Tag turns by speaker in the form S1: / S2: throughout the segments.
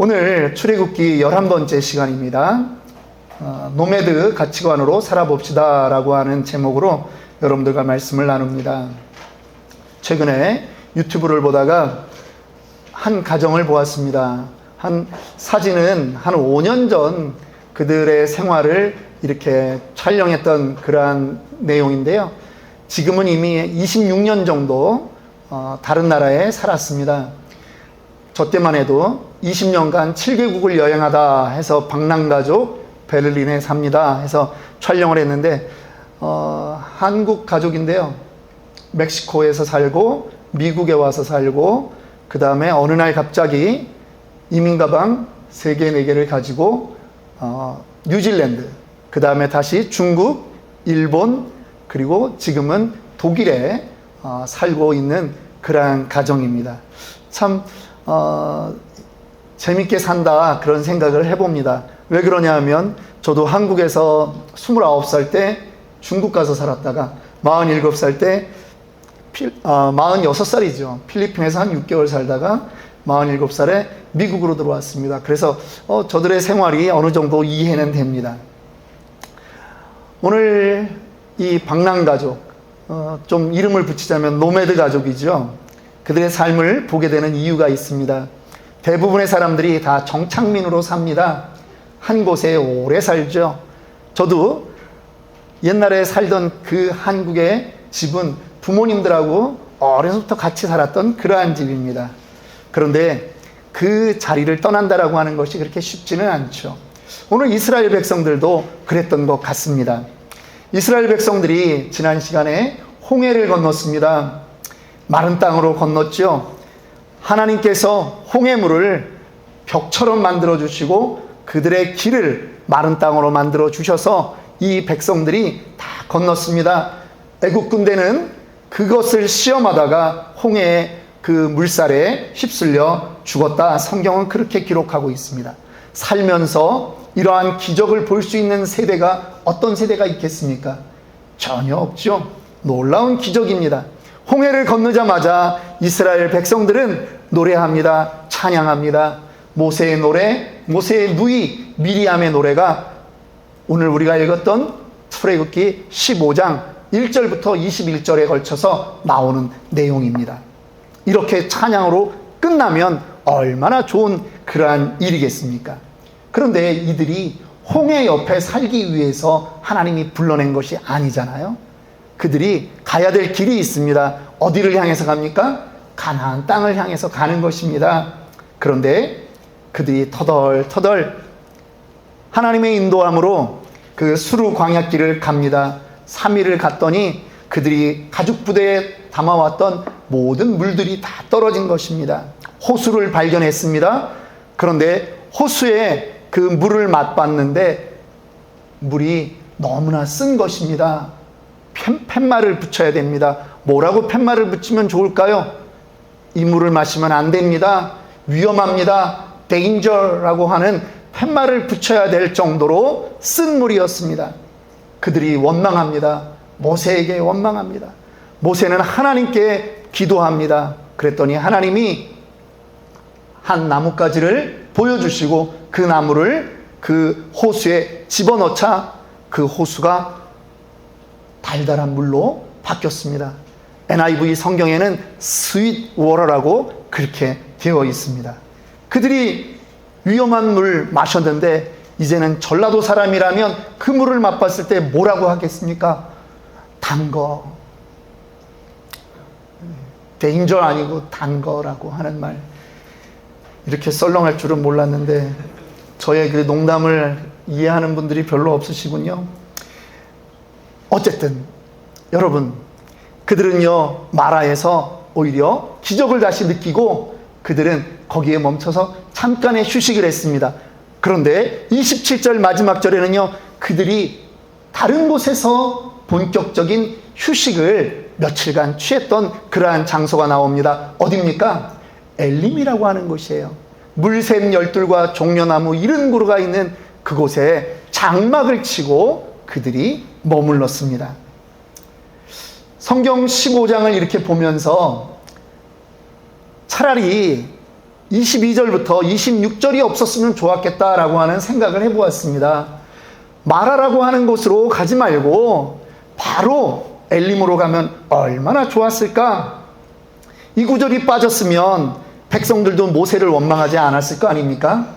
S1: 오늘 출애굽기 11번째 시간입니다. 노매드 가치관으로 살아봅시다 라고 하는 제목으로 여러분들과 말씀을 나눕니다. 최근에 유튜브를 보다가 한 가정을 보았습니다. 한 사진은 한 5년 전 그들의 생활을 이렇게 촬영했던 그러한 내용인데요. 지금은 이미 26년 정도 다른 나라에 살았습니다. 저 때만 해도 20년간 7개국을 여행하다 해서 방랑가족 베를린에 삽니다 해서 촬영을 했는데 한국 가족인데요. 멕시코에서 살고 미국에 와서 살고 그 다음에 어느 날 갑자기 이민가방 3개, 4개를 가지고 뉴질랜드, 그 다음에 다시 중국, 일본, 그리고 지금은 독일에 살고 있는 그러한 가정입니다. 참 재밌게 산다 그런 생각을 해봅니다. 왜 그러냐 하면 저도 한국에서 29살 때 중국 가서 살았다가 47살 때 46살이죠. 필리핀에서 한 6개월 살다가 47살에 미국으로 들어왔습니다. 그래서 저들의 생활이 어느 정도 이해는 됩니다. 오늘 이 방랑가족, 좀 이름을 붙이자면 노매드 가족이죠. 그들의 삶을 보게 되는 이유가 있습니다. 대부분의 사람들이 다 정착민으로 삽니다. 한 곳에 오래 살죠. 저도 옛날에 살던 그 한국의 집은 부모님들하고 어려서부터 같이 살았던 그러한 집입니다. 그런데 그 자리를 떠난다라고 하는 것이 그렇게 쉽지는 않죠. 오늘 이스라엘 백성들도 그랬던 것 같습니다. 이스라엘 백성들이 지난 시간에 홍해를 건넜습니다. 마른 땅으로 건넜죠. 하나님께서 홍해물을 벽처럼 만들어 주시고 그들의 길을 마른 땅으로 만들어 주셔서 이 백성들이 다 건넜습니다. 애국 군대는 그것을 시험하다가 홍해의 그 물살에 휩쓸려 죽었다. 성경은 그렇게 기록하고 있습니다. 살면서 이러한 기적을 볼 수 있는 세대가 어떤 세대가 있겠습니까? 전혀 없죠. 놀라운 기적입니다. 홍해를 건너자마자 이스라엘 백성들은 노래합니다. 찬양합니다. 모세의 노래, 모세의 누이 미리암의 노래가 오늘 우리가 읽었던 출애굽기 15장 1절부터 21절에 걸쳐서 나오는 내용입니다. 이렇게 찬양으로 끝나면 얼마나 좋은 그러한 일이겠습니까? 그런데 이들이 홍해 옆에 살기 위해서 하나님이 불러낸 것이 아니잖아요. 그들이 가야 될 길이 있습니다. 어디를 향해서 갑니까? 가나안 땅을 향해서 가는 것입니다. 그런데 그들이 터덜터덜 하나님의 인도함으로 그 수르 광야길을 갑니다. 3일을 갔더니 그들이 가죽부대에 담아왔던 모든 물들이 다 떨어진 것입니다. 호수를 발견했습니다. 그런데 호수에 그 물을 맛봤는데 물이 너무나 쓴 것입니다. 팻말을 붙여야 됩니다. 뭐라고 팻말을 붙이면 좋을까요? 이 물을 마시면 안 됩니다. 위험합니다. danger라고 하는 팻말을 붙여야 될 정도로 쓴 물이었습니다. 그들이 원망합니다. 모세에게 원망합니다. 모세는 하나님께 기도합니다. 그랬더니 하나님이 한 나뭇가지를 보여주시고 그 나무를 그 호수에 집어넣자 그 호수가 달달한 물로 바뀌었습니다. NIV 성경에는 스윗 워터라고 그렇게 되어 있습니다. 그들이 위험한 물 마셨는데 이제는 전라도 사람이라면 그 물을 맛봤을 때 뭐라고 하겠습니까? 단 거. 데인저 아니고 단 거라고 하는 말. 이렇게 썰렁할 줄은 몰랐는데 저의 그 농담을 이해하는 분들이 별로 없으시군요. 어쨌든 여러분, 그들은요 마라에서 오히려 기적을 다시 느끼고 그들은 거기에 멈춰서 잠깐의 휴식을 했습니다. 그런데 27절 마지막 절에는요 그들이 다른 곳에서 본격적인 휴식을 며칠간 취했던 그러한 장소가 나옵니다. 어디입니까? 엘림이라고 하는 곳이에요. 물샘 열둘과 종려나무 70그루가 있는 그곳에 장막을 치고 그들이 머물렀습니다. 성경 15장을 이렇게 보면서 차라리 22절부터 26절이 없었으면 좋았겠다라고 하는 생각을 해보았습니다. 마라라고 하는 곳으로 가지 말고 바로 엘림으로 가면 얼마나 좋았을까? 이 구절이 빠졌으면 백성들도 모세를 원망하지 않았을 거 아닙니까?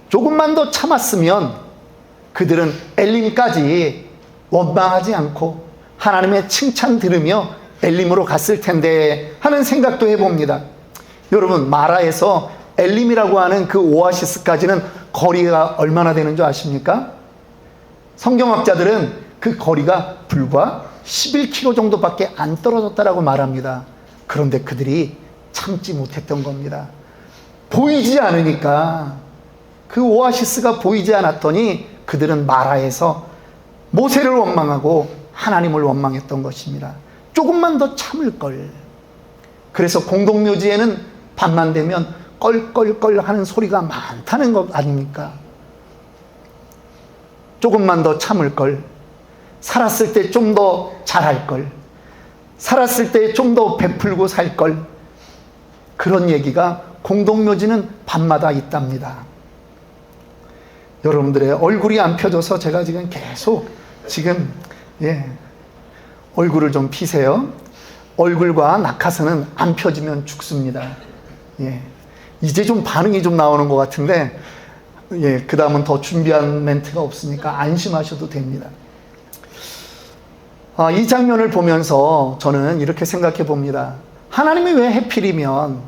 S1: 조금만 더 참았으면 그들은 엘림까지 원망하지 않고 하나님의 칭찬 들으며 엘림으로 갔을 텐데 하는 생각도 해봅니다. 여러분, 마라에서 엘림이라고 하는 그 오아시스까지는 거리가 얼마나 되는 줄 아십니까? 성경학자들은 그 거리가 불과 11km 정도밖에 안 떨어졌다라고 말합니다. 그런데 그들이 참지 못했던 겁니다. 보이지 않으니까, 그 오아시스가 보이지 않았더니 그들은 마라에서 모세를 원망하고 하나님을 원망했던 것입니다. 조금만 더 참을 걸. 그래서 공동묘지에는 밤만 되면 껄껄껄 하는 소리가 많다는 것 아닙니까? 조금만 더 참을 걸. 살았을 때 좀 더 잘할 걸. 살았을 때 좀 더 베풀고 살 걸. 그런 얘기가 공동묘지는 밤마다 있답니다. 여러분들의 얼굴이 안 펴져서 제가 지금 계속 얼굴을 좀 피세요. 얼굴과 낙하산은 안 펴지면 죽습니다. 이제 좀 반응이 좀 나오는 것 같은데, 그 다음은 더 준비한 멘트가 없으니까 안심하셔도 됩니다. 이 장면을 보면서 저는 이렇게 생각해 봅니다. 하나님이 왜 하필이면,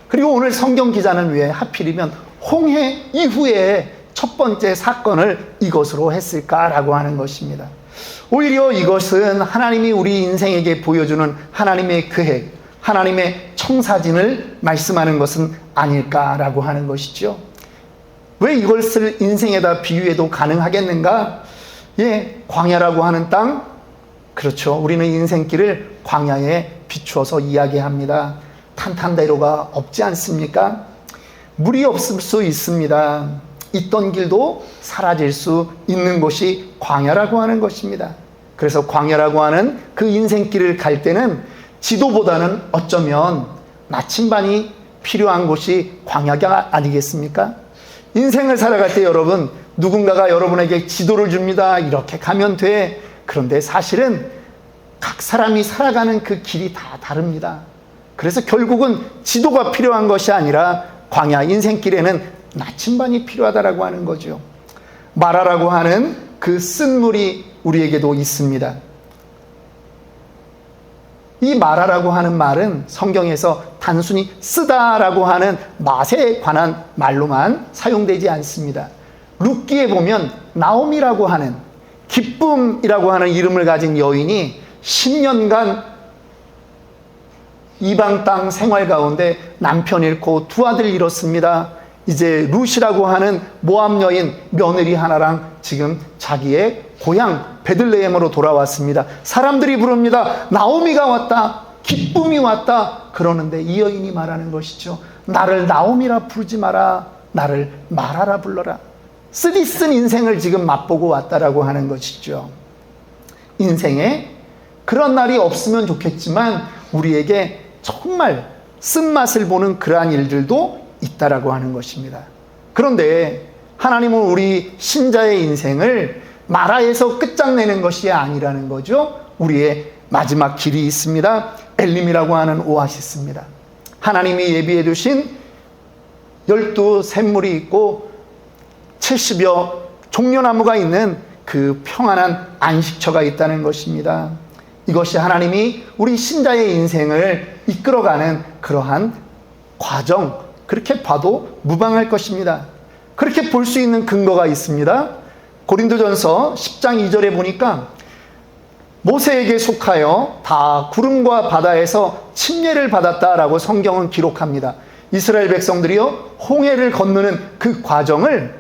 S1: 그리고 오늘 성경 기자는 왜 하필이면 홍해 이후에 첫 번째 사건을 이것으로 했을까라고 하는 것입니다. 오히려 이것은 하나님이 우리 인생에게 보여주는 하나님의 계획, 하나님의 청사진을 말씀하는 것은 아닐까라고 하는 것이죠. 왜 이것을 인생에다 비유해도 가능하겠는가? 광야라고 하는 땅, 그렇죠. 우리는 인생길을 광야에 비추어서 이야기합니다. 탄탄대로가 없지 않습니까? 물이 없을 수 있습니다. 있던 길도 사라질 수 있는 곳이 광야라고 하는 것입니다. 그래서 광야라고 하는 그 인생길을 갈 때는 지도보다는 어쩌면 나침반이 필요한 곳이 광야가 아니겠습니까? 인생을 살아갈 때 여러분, 누군가가 여러분에게 지도를 줍니다. 이렇게 가면 돼. 그런데 사실은 각 사람이 살아가는 그 길이 다 다릅니다. 그래서 결국은 지도가 필요한 것이 아니라 광야 인생길에는 나침반이 필요하다라고 하는 거죠. 마라라고 하는 그 쓴물이 우리에게도 있습니다. 이 마라라고 하는 말은 성경에서 단순히 쓰다라고 하는 맛에 관한 말로만 사용되지 않습니다. 룻기에 보면 나오미라고 하는, 기쁨이라고 하는 이름을 가진 여인이 10년간 이방 땅 생활 가운데 남편 잃고 두 아들 잃었습니다. 이제 룻이라고 하는 모압 여인 며느리 하나랑 지금 자기의 고향 베들레헴으로 돌아왔습니다. 사람들이 부릅니다. 나오미가 왔다. 기쁨이 왔다. 그러는데 이 여인이 말하는 것이죠. 나를 나오미라 부르지 마라. 나를 마라라 불러라. 쓰디쓴 인생을 지금 맛보고 왔다라고 하는 것이죠. 인생에 그런 날이 없으면 좋겠지만 우리에게 정말 쓴맛을 보는 그러한 일들도 있다라고 하는 것입니다. 그런데 하나님은 우리 신자의 인생을 마라에서 끝장내는 것이 아니라는 거죠. 우리의 마지막 길이 있습니다. 엘림이라고 하는 오아시스입니다. 하나님이 예비해 두신 12 샘물이 있고 70여 종려나무가 있는 그 평안한 안식처가 있다는 것입니다. 이것이 하나님이 우리 신자의 인생을 이끌어가는 그러한 과정, 그렇게 봐도 무방할 것입니다. 그렇게 볼 수 있는 근거가 있습니다. 고린도전서 10장 2절에 보니까 모세에게 속하여 다 구름과 바다에서 침례를 받았다라고 성경은 기록합니다. 이스라엘 백성들이요, 홍해를 건너는 그 과정을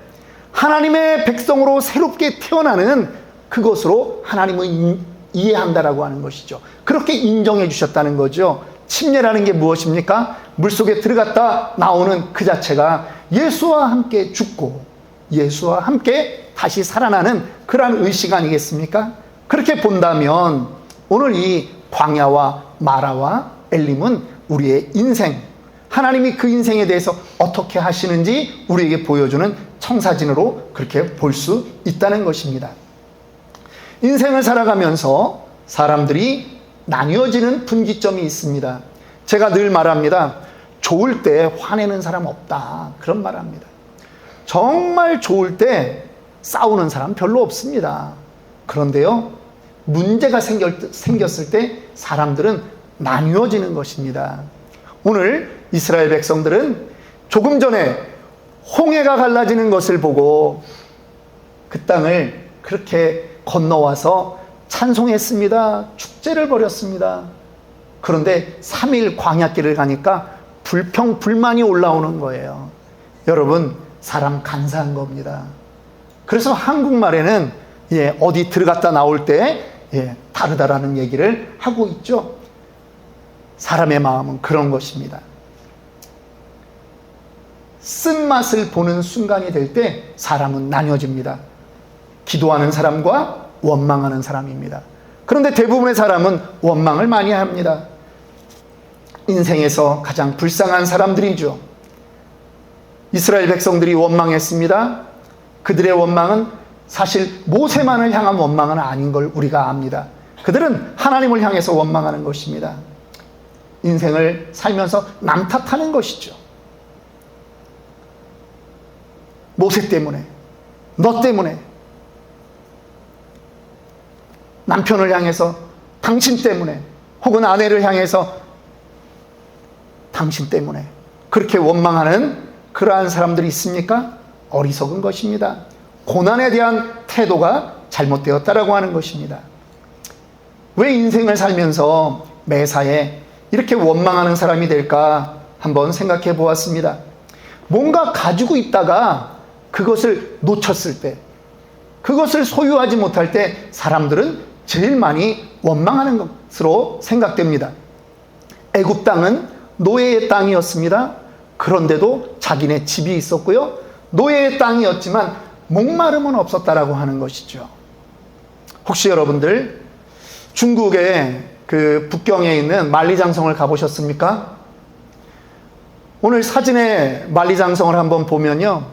S1: 하나님의 백성으로 새롭게 태어나는 그것으로 하나님은 이해한다라고 하는 것이죠. 그렇게 인정해 주셨다는 거죠. 침례라는 게 무엇입니까? 물속에 들어갔다 나오는 그 자체가 예수와 함께 죽고 예수와 함께 다시 살아나는 그러한 의식 아니겠습니까? 그렇게 본다면 오늘 이 광야와 마라와 엘림은 우리의 인생, 하나님이 그 인생에 대해서 어떻게 하시는지 우리에게 보여주는 청사진으로 그렇게 볼 수 있다는 것입니다. 인생을 살아가면서 사람들이 나뉘어지는 분기점이 있습니다. 제가 늘 말합니다. 좋을 때 화내는 사람 없다. 그런 말 합니다. 정말 좋을 때 싸우는 사람 별로 없습니다. 그런데요, 문제가 생겼을 때 사람들은 나뉘어지는 것입니다. 오늘 이스라엘 백성들은 조금 전에 홍해가 갈라지는 것을 보고 그 땅을 그렇게 건너와서 찬송했습니다. 축제를 벌였습니다. 그런데 3일 광야길을 가니까 불평불만이 올라오는 거예요. 여러분, 사람 간사한 겁니다. 그래서 한국말에는 어디 들어갔다 나올 때 다르다라는 얘기를 하고 있죠. 사람의 마음은 그런 것입니다. 쓴맛을 보는 순간이 될 때 사람은 나뉘어집니다. 기도하는 사람과 원망하는 사람입니다. 그런데 대부분의 사람은 원망을 많이 합니다. 인생에서 가장 불쌍한 사람들이죠. 이스라엘 백성들이 원망했습니다. 그들의 원망은 사실 모세만을 향한 원망은 아닌 걸 우리가 압니다. 그들은 하나님을 향해서 원망하는 것입니다. 인생을 살면서 남 탓하는 것이죠. 모세 때문에, 너 때문에, 남편을 향해서 당신 때문에, 혹은 아내를 향해서 당신 때문에 그렇게 원망하는 그러한 사람들이 있습니까? 어리석은 것입니다. 고난에 대한 태도가 잘못되었다라고 하는 것입니다. 왜 인생을 살면서 매사에 이렇게 원망하는 사람이 될까 한번 생각해 보았습니다. 뭔가 가지고 있다가 그것을 놓쳤을 때, 그것을 소유하지 못할 때 사람들은 제일 많이 원망하는 것으로 생각됩니다. 애굽 땅은 노예의 땅이었습니다. 그런데도 자기네 집이 있었고요. 노예의 땅이었지만 목마름은 없었다라고 하는 것이죠. 혹시 여러분들 중국의 그 북경에 있는 만리장성을 가보셨습니까? 오늘 사진에 만리장성을 한번 보면요,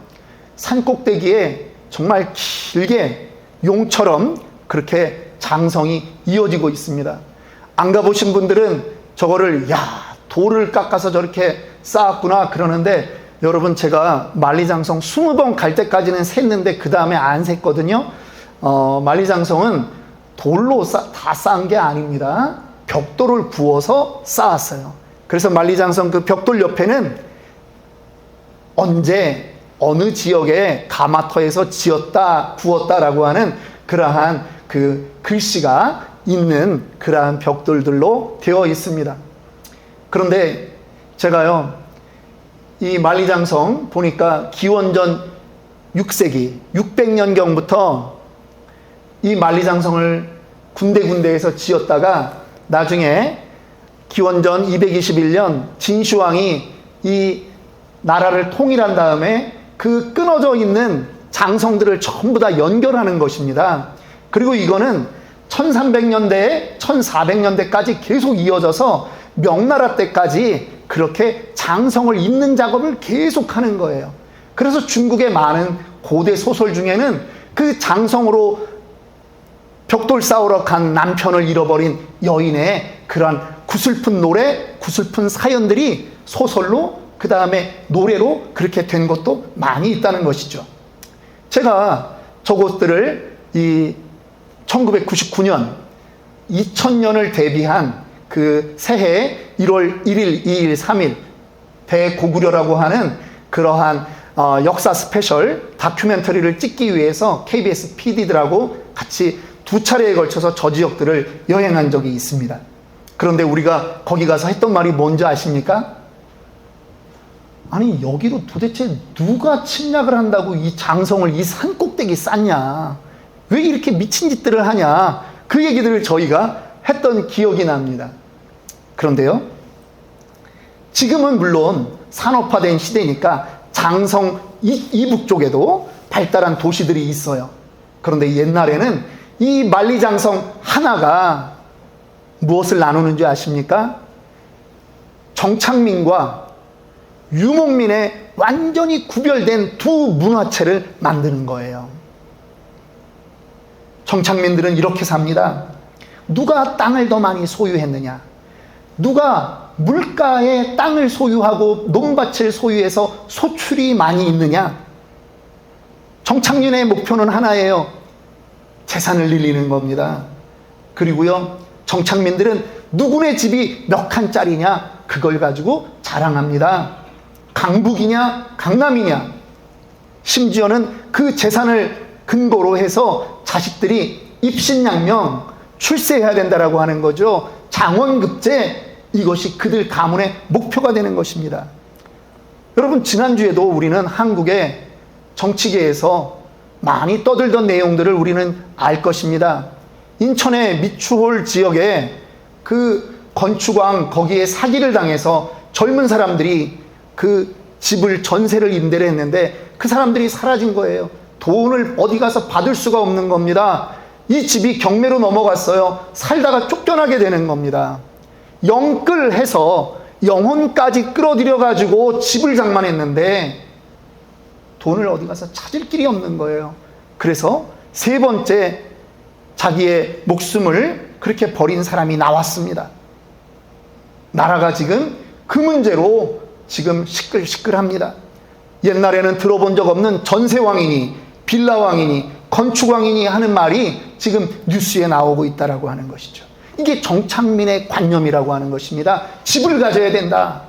S1: 산 꼭대기에 정말 길게 용처럼 그렇게 장성이 이어지고 있습니다. 안 가보신 분들은 저거를 돌을 깎아서 저렇게 쌓았구나 그러는데, 여러분, 제가 만리장성 20번 갈 때까지는 샜는데 그 다음에 안 샜거든요. 만리장성은 돌로 다 쌓은 게 아닙니다. 벽돌을 부어서 쌓았어요. 그래서 만리장성 그 벽돌 옆에는 언제 어느 지역에 가마터에서 지었다 부었다라고 하는 그러한 그 글씨가 있는 그러한 벽돌들로 되어 있습니다. 그런데 제가요, 이 만리장성 보니까 기원전 6세기 600년경부터 이 만리장성을 군데군데에서 지었다가 나중에 기원전 221년 진시황이 이 나라를 통일한 다음에 그 끊어져 있는 장성들을 전부 다 연결하는 것입니다. 그리고 이거는 1300년대에 1400년대까지 계속 이어져서 명나라 때까지 그렇게 장성을 잇는 작업을 계속하는 거예요. 그래서 중국의 많은 고대 소설 중에는 그 장성으로 벽돌 쌓으러 간 남편을 잃어버린 여인의 그런 구슬픈 노래, 구슬픈 사연들이 소설로, 그 다음에 노래로 그렇게 된 것도 많이 있다는 것이죠. 제가 저것들을 이 1999년, 2000년을 대비한 그 새해 1월 1일, 2일, 3일 대고구려라고 하는 그러한 역사 스페셜 다큐멘터리를 찍기 위해서 KBS PD들하고 같이 2차례에 걸쳐서 저 지역들을 여행한 적이 있습니다. 그런데 우리가 거기 가서 했던 말이 뭔지 아십니까? 아니, 여기로 도대체 누가 침략을 한다고 이 장성을 이 산 꼭대기 쌓냐? 왜 이렇게 미친 짓들을 하냐? 그 얘기들을 저희가 했던 기억이 납니다. 그런데요, 지금은 물론 산업화된 시대니까 장성 이북 쪽에도 발달한 도시들이 있어요. 그런데 옛날에는 이 만리장성 하나가 무엇을 나누는지 아십니까? 정착민과 유목민의 완전히 구별된 두 문화체를 만드는 거예요. 정착민들은 이렇게 삽니다. 누가 땅을 더 많이 소유했느냐? 누가 물가의 땅을 소유하고 논밭을 소유해서 소출이 많이 있느냐? 정착민의 목표는 하나예요. 재산을 늘리는 겁니다. 그리고요, 정착민들은 누구네 집이 몇 칸짜리냐? 그걸 가지고 자랑합니다. 강북이냐? 강남이냐? 심지어는 그 재산을 근거로 해서 자식들이 입신양명, 출세해야 된다라고 하는 거죠. 장원급제, 이것이 그들 가문의 목표가 되는 것입니다. 여러분, 지난주에도 우리는 한국의 정치계에서 많이 떠들던 내용들을 우리는 알 것입니다. 인천의 미추홀 지역에 그 건축왕 거기에 사기를 당해서 젊은 사람들이 그 집을 전세를 임대를 했는데 그 사람들이 사라진 거예요. 돈을 어디 가서 받을 수가 없는 겁니다. 이 집이 경매로 넘어갔어요. 살다가 쫓겨나게 되는 겁니다. 영끌해서 영혼까지 끌어들여 가지고 집을 장만했는데 돈을 어디 가서 찾을 길이 없는 거예요. 그래서 세 번째 자기의 목숨을 그렇게 버린 사람이 나왔습니다. 나라가 지금 그 문제로 지금 시끌시끌합니다. 옛날에는 들어본 적 없는 전세왕이니 빌라왕이니 건축왕이니 하는 말이 지금 뉴스에 나오고 있다라고 하는 것이죠. 이게 정착민의 관념이라고 하는 것입니다. 집을 가져야 된다.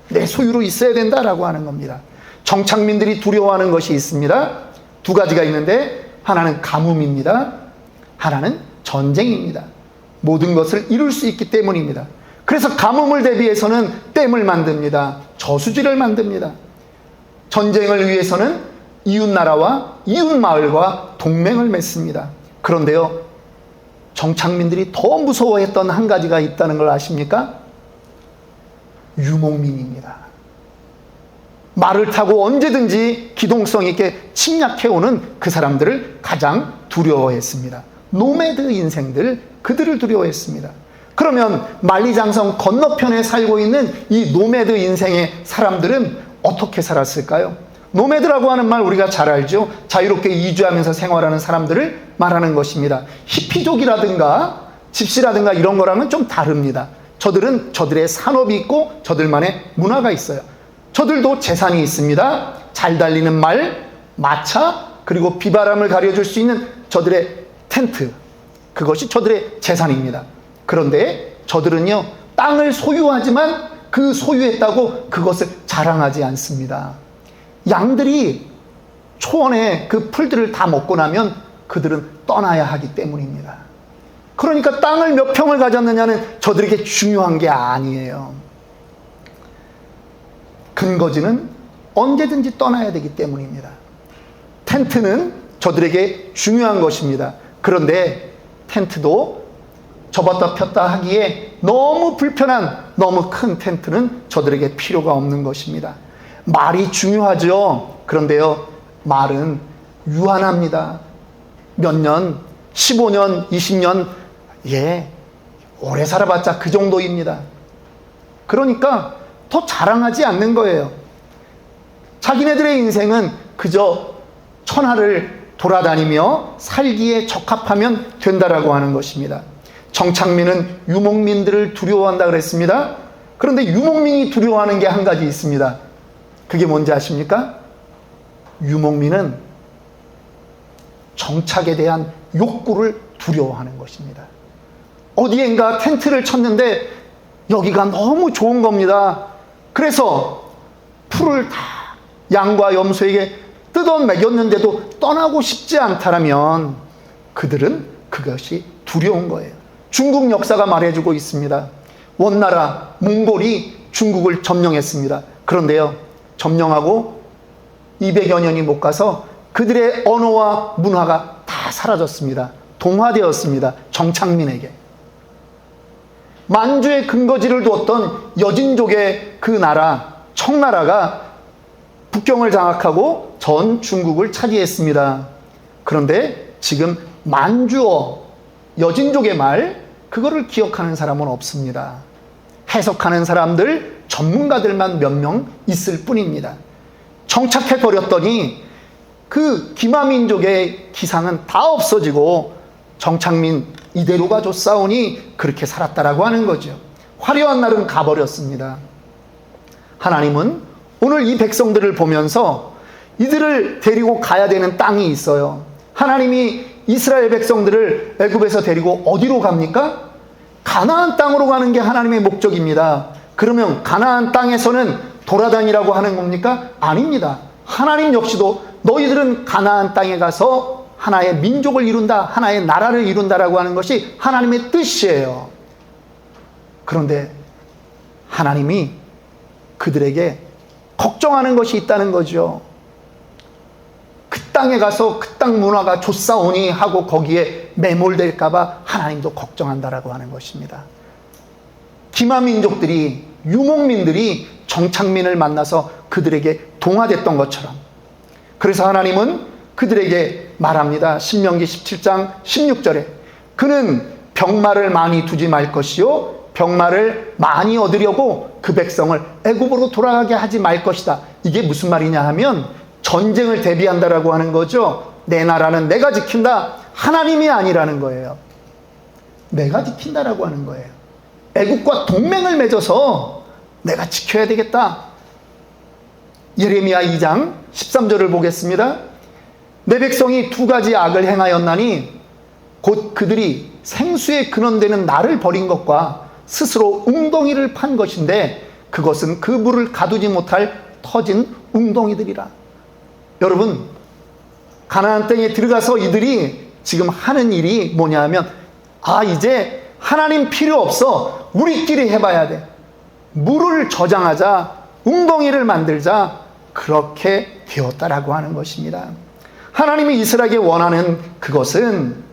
S1: 내 소유로 있어야 된다라고 하는 겁니다. 정착민들이 두려워하는 것이 있습니다. 두 가지가 있는데 하나는 가뭄입니다. 하나는 전쟁입니다. 모든 것을 이룰 수 있기 때문입니다. 그래서 가뭄을 대비해서는 댐을 만듭니다. 저수지를 만듭니다. 전쟁을 위해서는 이웃나라와 이웃마을과 동맹을 맺습니다. 그런데요, 정착민들이 더 무서워했던 한 가지가 있다는 걸 아십니까? 유목민입니다. 말을 타고 언제든지 기동성 있게 침략해오는 그 사람들을 가장 두려워했습니다. 노매드 인생들, 그들을 두려워했습니다. 그러면 만리장성 건너편에 살고 있는 이 노매드 인생의 사람들은 어떻게 살았을까요? 노매드라고 하는 말 우리가 잘 알죠. 자유롭게 이주하면서 생활하는 사람들을 말하는 것입니다. 히피족이라든가 집시라든가 이런 거랑은 좀 다릅니다. 저들은 저들의 산업이 있고 저들만의 문화가 있어요. 저들도 재산이 있습니다. 잘 달리는 말, 마차, 그리고 비바람을 가려줄 수 있는 저들의 텐트, 그것이 저들의 재산입니다. 그런데 저들은요, 땅을 소유하지만 그 소유했다고 그것을 자랑하지 않습니다. 양들이 초원에 그 풀들을 다 먹고 나면 그들은 떠나야 하기 때문입니다. 그러니까 땅을 몇 평을 가졌느냐는 저들에게 중요한 게 아니에요. 근거지는 언제든지 떠나야 되기 때문입니다. 텐트는 저들에게 중요한 것입니다. 그런데 텐트도 접었다 폈다 하기에 너무 불편한 너무 큰 텐트는 저들에게 필요가 없는 것입니다. 말이 중요하죠. 그런데요, 말은 유한합니다. 몇 년, 15년, 20년, 오래 살아봤자 그 정도입니다. 그러니까 더 자랑하지 않는 거예요. 자기네들의 인생은 그저 천하를 돌아다니며 살기에 적합하면 된다라고 하는 것입니다. 정착민은 유목민들을 두려워한다 그랬습니다. 그런데 유목민이 두려워하는 게 한 가지 있습니다. 그게 뭔지 아십니까? 유목민은 정착에 대한 욕구를 두려워하는 것입니다. 어디엔가 텐트를 쳤는데 여기가 너무 좋은 겁니다. 그래서 풀을 다 양과 염소에게 뜯어 먹였는데도 떠나고 싶지 않다라면 그들은 그것이 두려운 거예요. 중국 역사가 말해주고 있습니다. 원나라 몽골이 중국을 점령했습니다. 그런데요, 점령하고 200여 년이 못 가서 그들의 언어와 문화가 다 사라졌습니다. 동화되었습니다. 정착민에게. 만주의 근거지를 두었던 여진족의 그 나라, 청나라가 북경을 장악하고 전 중국을 차지했습니다. 그런데 지금 만주어, 여진족의 말, 그거를 기억하는 사람은 없습니다. 해석하는 사람들, 전문가들만 몇 명 있을 뿐입니다. 정착해 버렸더니 그 기마민족의 기상은 다 없어지고 정착민 이대로가 좋사오니 그렇게 살았다라고 하는 거죠. 화려한 날은 가버렸습니다. 하나님은 오늘 이 백성들을 보면서 이들을 데리고 가야 되는 땅이 있어요. 하나님이 이스라엘 백성들을 애굽에서 데리고 어디로 갑니까? 가나안 땅으로 가는 게 하나님의 목적입니다. 그러면 가나안 땅에서는 돌아다니라고 하는 겁니까? 아닙니다. 하나님 역시도 너희들은 가나안 땅에 가서 하나의 민족을 이룬다, 하나의 나라를 이룬다라고 하는 것이 하나님의 뜻이에요. 그런데 하나님이 그들에게 걱정하는 것이 있다는 거죠. 그 땅에 가서 그 땅 문화가 좋사오니 하고 거기에 매몰될까 봐 하나님도 걱정한다라고 하는 것입니다. 기마민족들이, 유목민들이 정착민을 만나서 그들에게 동화됐던 것처럼, 그래서 하나님은 그들에게 말합니다. 신명기 17장 16절에 그는 병마를 많이 두지 말 것이요 병마를 많이 얻으려고 그 백성을 애굽으로 돌아가게 하지 말 것이다. 이게 무슨 말이냐 하면 전쟁을 대비한다라고 하는 거죠. 내 나라는 내가 지킨다. 하나님이 아니라는 거예요. 내가 지킨다라고 하는 거예요. 애굽과 동맹을 맺어서 내가 지켜야 되겠다. 예레미야 2장 13절을 보겠습니다. 내 백성이 두 가지 악을 행하였나니 곧 그들이 생수의 근원되는 나를 버린 것과 스스로 웅덩이를 판 것인데 그것은 그 물을 가두지 못할 터진 웅덩이들이라. 여러분, 가나안 땅에 들어가서 이들이 지금 하는 일이 뭐냐 하면, 이제 하나님 필요 없어, 우리끼리 해봐야 돼, 물을 저장하자, 웅덩이를 만들자, 그렇게 되었다라고 하는 것입니다. 하나님이 이스라엘에게 원하는 그것은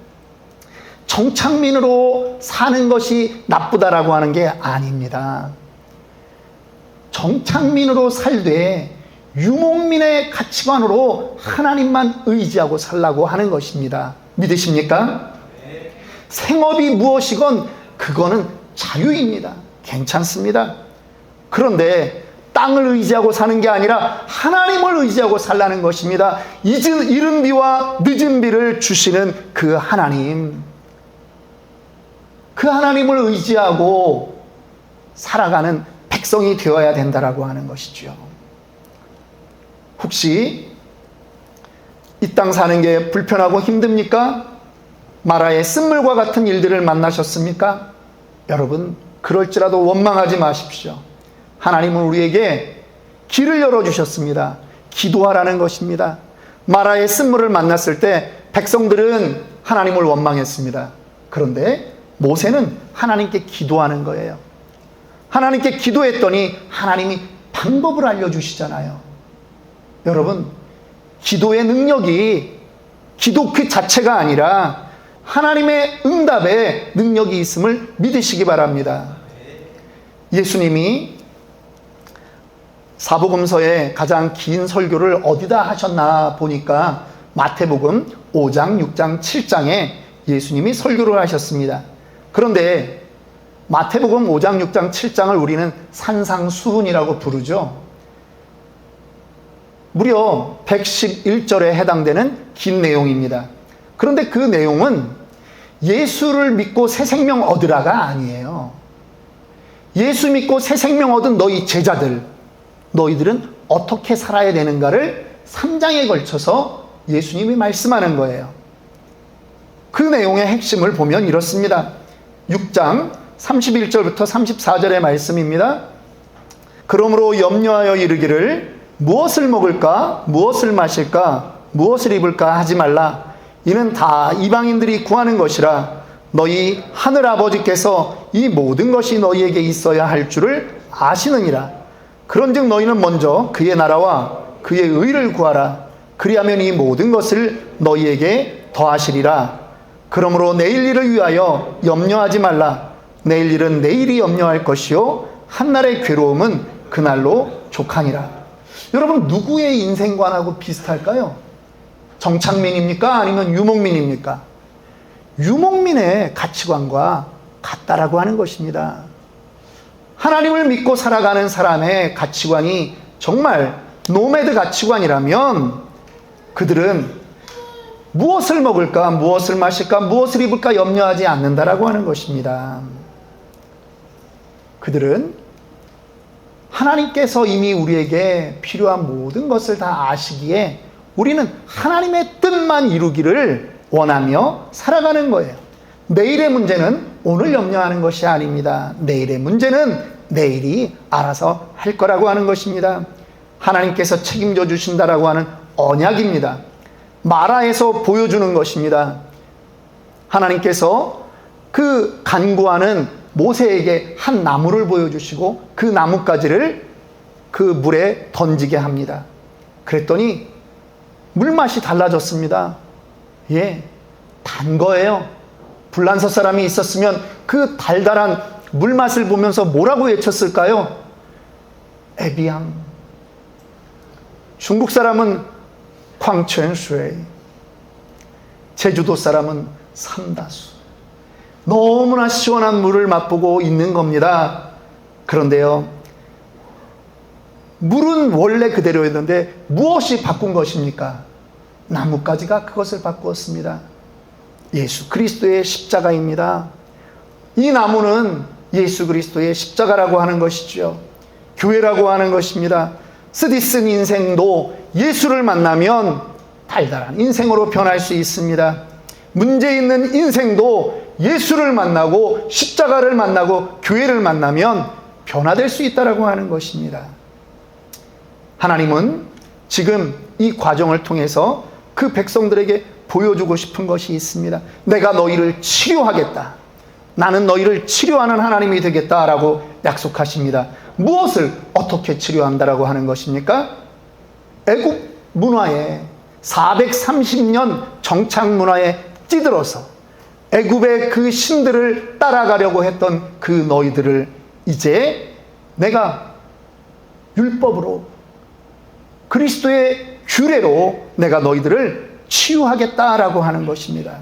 S1: 정착민으로 사는 것이 나쁘다라고 하는 게 아닙니다. 정착민으로 살되 유목민의 가치관으로 하나님만 의지하고 살라고 하는 것입니다. 믿으십니까? 네. 생업이 무엇이건 그거는 자유입니다. 괜찮습니다. 그런데 땅을 의지하고 사는 게 아니라 하나님을 의지하고 살라는 것입니다. 이른 비와 늦은 비를 주시는 그 하나님, 그 하나님을 의지하고 살아가는 백성이 되어야 된다라고 하는 것이죠. 혹시 이 땅 사는 게 불편하고 힘듭니까? 마라의 쓴물과 같은 일들을 만나셨습니까? 여러분, 그럴지라도 원망하지 마십시오. 하나님은 우리에게 길을 열어주셨습니다. 기도하라는 것입니다. 마라의 쓴물을 만났을 때 백성들은 하나님을 원망했습니다. 그런데 모세는 하나님께 기도하는 거예요. 하나님께 기도했더니 하나님이 방법을 알려주시잖아요. 여러분, 기도의 능력이 기도 그 자체가 아니라 하나님의 응답에 능력이 있음을 믿으시기 바랍니다. 예수님이 사복음서의 가장 긴 설교를 어디다 하셨나 보니까 마태복음 5장, 6장, 7장에 예수님이 설교를 하셨습니다. 그런데 마태복음 5장, 6장, 7장을 우리는 산상수훈이라고 부르죠. 무려 111절에 해당되는 긴 내용입니다. 그런데 그 내용은 예수를 믿고 새 생명 얻으라가 아니에요. 예수 믿고 새 생명 얻은 너희 제자들, 너희들은 어떻게 살아야 되는가를 3장에 걸쳐서 예수님이 말씀하는 거예요. 그 내용의 핵심을 보면 이렇습니다. 6장 31절부터 34절의 말씀입니다. 그러므로 염려하여 이르기를 무엇을 먹을까, 무엇을 마실까, 무엇을 입을까 하지 말라. 이는 다 이방인들이 구하는 것이라. 너희 하늘 아버지께서 이 모든 것이 너희에게 있어야 할 줄을 아시느니라. 그런즉 너희는 먼저 그의 나라와 그의 의를 구하라. 그리하면 이 모든 것을 너희에게 더하시리라. 그러므로 내일 일을 위하여 염려하지 말라. 내일 일은 내일이 염려할 것이요 한날의 괴로움은 그날로 족하니라. 여러분, 누구의 인생관하고 비슷할까요? 정착민입니까? 아니면 유목민입니까? 유목민의 가치관과 같다라고 하는 것입니다. 하나님을 믿고 살아가는 사람의 가치관이 정말 노매드 가치관이라면 그들은 무엇을 먹을까, 무엇을 마실까, 무엇을 입을까 염려하지 않는다라고 하는 것입니다. 그들은 하나님께서 이미 우리에게 필요한 모든 것을 다 아시기에 우리는 하나님의 뜻만 이루기를 원하며 살아가는 거예요. 내일의 문제는 오늘 염려하는 것이 아닙니다. 내일의 문제는 내일이 알아서 할 거라고 하는 것입니다. 하나님께서 책임져 주신다라고 하는 언약입니다. 마라에서 보여주는 것입니다. 하나님께서 그 간구하는 모세에게 한 나무를 보여주시고 그 나뭇가지를 그 물에 던지게 합니다. 그랬더니 물맛이 달라졌습니다. 예, 단 거예요. 불란서 사람이 있었으면 그 달달한 물맛을 보면서 뭐라고 외쳤을까요? 에비앙. 중국 사람은 광천수에, 제주도 사람은 삼다수. 너무나 시원한 물을 맛보고 있는 겁니다. 그런데요, 물은 원래 그대로였는데 무엇이 바꾼 것입니까? 나뭇가지가 그것을 바꾸었습니다. 예수 그리스도의 십자가입니다. 이 나무는 예수 그리스도의 십자가라고 하는 것이죠. 교회라고 하는 것입니다. 쓰디쓴 인생도 예수를 만나면 달달한 인생으로 변할 수 있습니다. 문제 있는 인생도 예수를 만나고 십자가를 만나고 교회를 만나면 변화될 수 있다라고 하는 것입니다. 하나님은 지금 이 과정을 통해서 그 백성들에게 보여주고 싶은 것이 있습니다. 내가 너희를 치료하겠다. 나는 너희를 치료하는 하나님이 되겠다라고 약속하십니다. 무엇을 어떻게 치료한다라고 하는 것입니까? 애굽 문화에 430년 정착 문화에 찌들어서 애굽의 그 신들을 따라가려고 했던 그 너희들을 이제 내가 율법으로 그리스도의 규례로 내가 너희들을 치유하겠다라고 하는 것입니다.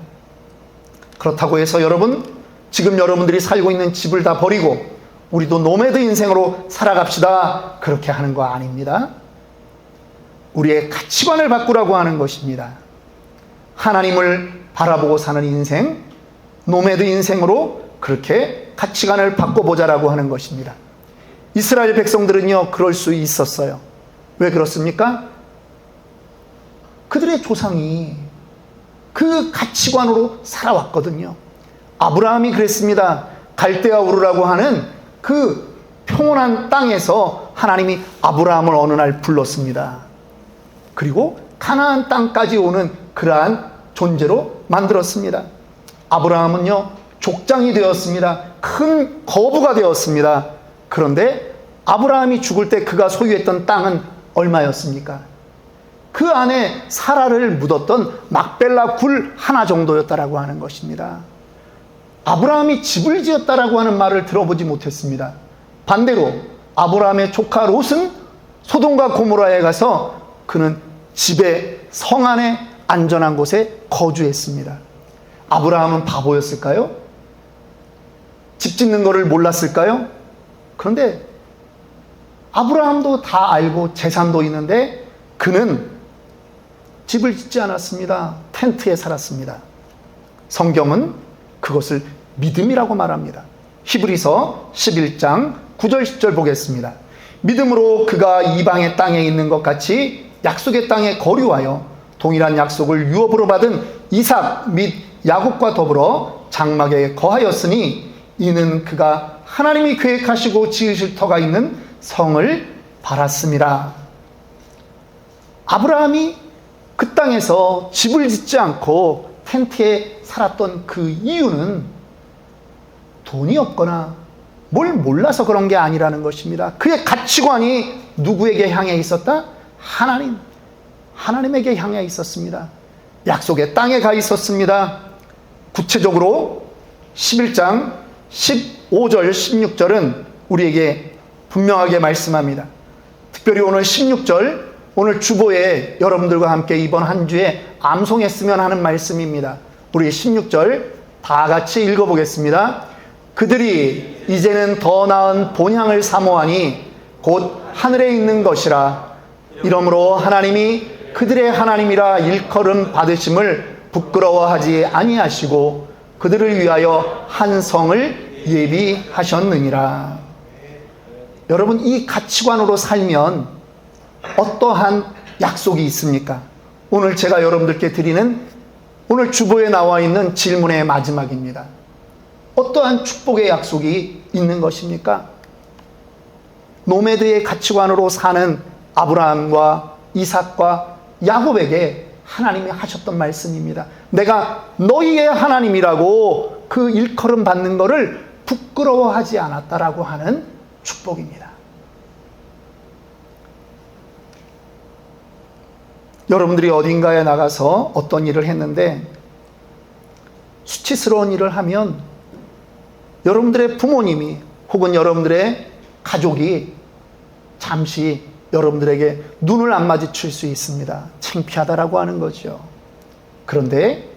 S1: 그렇다고 해서 여러분, 지금 여러분들이 살고 있는 집을 다 버리고 우리도 노매드 인생으로 살아갑시다, 그렇게 하는 거 아닙니다. 우리의 가치관을 바꾸라고 하는 것입니다. 하나님을 바라보고 사는 인생, 노매드 인생으로 그렇게 가치관을 바꿔보자라고 하는 것입니다. 이스라엘 백성들은요, 그럴 수 있었어요. 왜 그렇습니까? 그들의 조상이 그 가치관으로 살아왔거든요. 아브라함이 그랬습니다. 갈대아 우르라고 하는 그 평온한 땅에서 하나님이 아브라함을 어느 날 불렀습니다. 그리고 가나안 땅까지 오는 그러한 존재로 만들었습니다. 아브라함은요, 족장이 되었습니다. 큰 거부가 되었습니다. 그런데 아브라함이 죽을 때 그가 소유했던 땅은 얼마였습니까? 그 안에 사라를 묻었던 막벨라 굴 하나 정도였다라고 하는 것입니다. 아브라함이 집을 지었다라고 하는 말을 들어보지 못했습니다. 반대로 아브라함의 조카 롯은 소돔과 고모라에 가서 그는 집에 성 안에 안전한 곳에 거주했습니다. 아브라함은 바보였을까요? 집 짓는 것을 몰랐을까요? 그런데 아브라함도 다 알고 재산도 있는데 그는 집을 짓지 않았습니다. 텐트에 살았습니다. 성경은 그것을 믿음이라고 말합니다. 히브리서 11장 9절 10절 보겠습니다. 믿음으로 그가 이방의 땅에 있는 것 같이 약속의 땅에 거류하여 동일한 약속을 유업으로 받은 이삭 및 야곱과 더불어 장막에 거하였으니 이는 그가 하나님이 계획하시고 지으실 터가 있는 성을 바랐습니다. 아브라함이 그 땅에서 집을 짓지 않고 텐트에 살았던 그 이유는 돈이 없거나 뭘 몰라서 그런 게 아니라는 것입니다. 그의 가치관이 누구에게 향해 있었다? 하나님에게 향해 있었습니다. 약속의 땅에 가 있었습니다. 구체적으로 11장 15절 16절은 우리에게 분명하게 말씀합니다. 특별히 오늘 16절, 오늘 주보에 여러분들과 함께 이번 한 주에 암송했으면 하는 말씀입니다. 우리 16절 다 같이 읽어보겠습니다. 그들이 이제는 더 나은 본향을 사모하니 곧 하늘에 있는 것이라. 이러므로 하나님이 그들의 하나님이라 일컬음 받으심을 부끄러워하지 아니하시고 그들을 위하여 한 성을 예비하셨느니라. 여러분, 이 가치관으로 살면 어떠한 약속이 있습니까? 오늘 제가 여러분들께 드리는 오늘 주보에 나와 있는 질문의 마지막입니다. 어떠한 축복의 약속이 있는 것입니까? 노매드의 가치관으로 사는 아브라함과 이삭과 야곱에게 하나님이 하셨던 말씀입니다. 내가 너희의 하나님이라고 그 일컬음 받는 것을 부끄러워하지 않았다라고 하는 축복입니다. 여러분들이 어딘가에 나가서 어떤 일을 했는데 수치스러운 일을 하면 여러분들의 부모님이 혹은 여러분들의 가족이 잠시 여러분들에게 눈을 안 마주칠 수 있습니다. 창피하다라고 하는 거죠. 그런데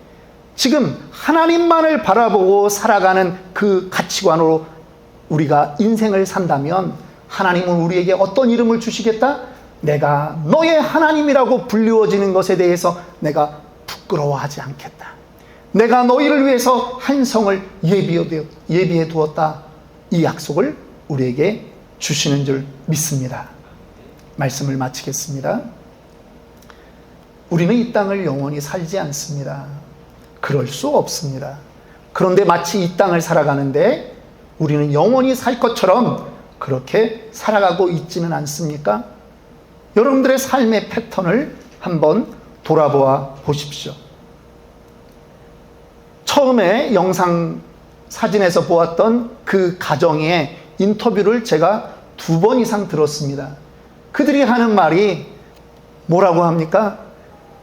S1: 지금 하나님만을 바라보고 살아가는 그 가치관으로 우리가 인생을 산다면 하나님은 우리에게 어떤 이름을 주시겠다? 내가 너의 하나님이라고 불리워지는 것에 대해서 내가 부끄러워하지 않겠다. 내가 너희를 위해서 한 성을 예비해 두었다. 이 약속을 우리에게 주시는 줄 믿습니다. 말씀을 마치겠습니다. 우리는 이 땅을 영원히 살지 않습니다. 그럴 수 없습니다. 그런데 마치 이 땅을 살아가는데 우리는 영원히 살 것처럼 그렇게 살아가고 있지는 않습니까? 여러분들의 삶의 패턴을 한번 돌아보아 보십시오. 처음에 영상 사진에서 보았던 그 가정의 인터뷰를 제가 2번 이상 들었습니다. 그들이 하는 말이 뭐라고 합니까?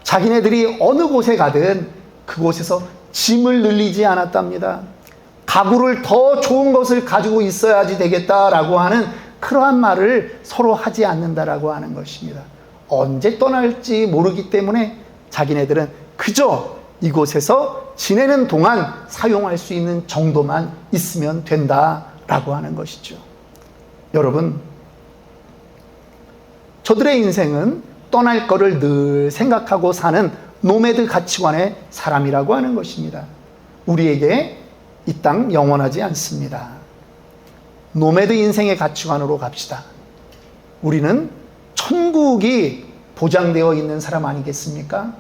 S1: 자기네들이 어느 곳에 가든 그곳에서 짐을 늘리지 않았답니다. 가구를 더 좋은 것을 가지고 있어야지 되겠다라고 하는 그러한 말을 서로 하지 않는다라고 하는 것입니다. 언제 떠날지 모르기 때문에 자기네들은 그저 이곳에서 지내는 동안 사용할 수 있는 정도만 있으면 된다라고 하는 것이죠. 여러분, 저들의 인생은 떠날 거를 늘 생각하고 사는 노매드 가치관의 사람이라고 하는 것입니다. 우리에게 이 땅 영원하지 않습니다. 노매드 인생의 가치관으로 갑시다. 우리는 천국이 보장되어 있는 사람 아니겠습니까?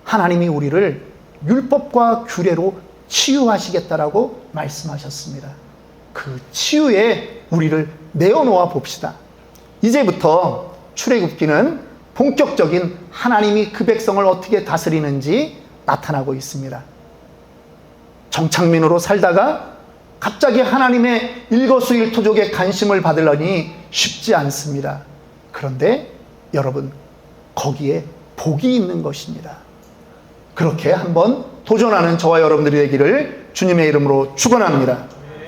S1: 하나님이 우리를 율법과 규례로 치유하시겠다라고 말씀하셨습니다. 그 치유에 우리를 내어놓아 봅시다. 이제부터 출애굽기는 본격적인 하나님이 그 백성을 어떻게 다스리는지 나타나고 있습니다. 정착민으로 살다가 갑자기 하나님의 일거수일투족에 관심을 받으려니 쉽지 않습니다. 그런데 여러분, 거기에 복이 있는 것입니다. 그렇게 한번 도전하는 저와 여러분들이 되기를 주님의 이름으로 축원합니다.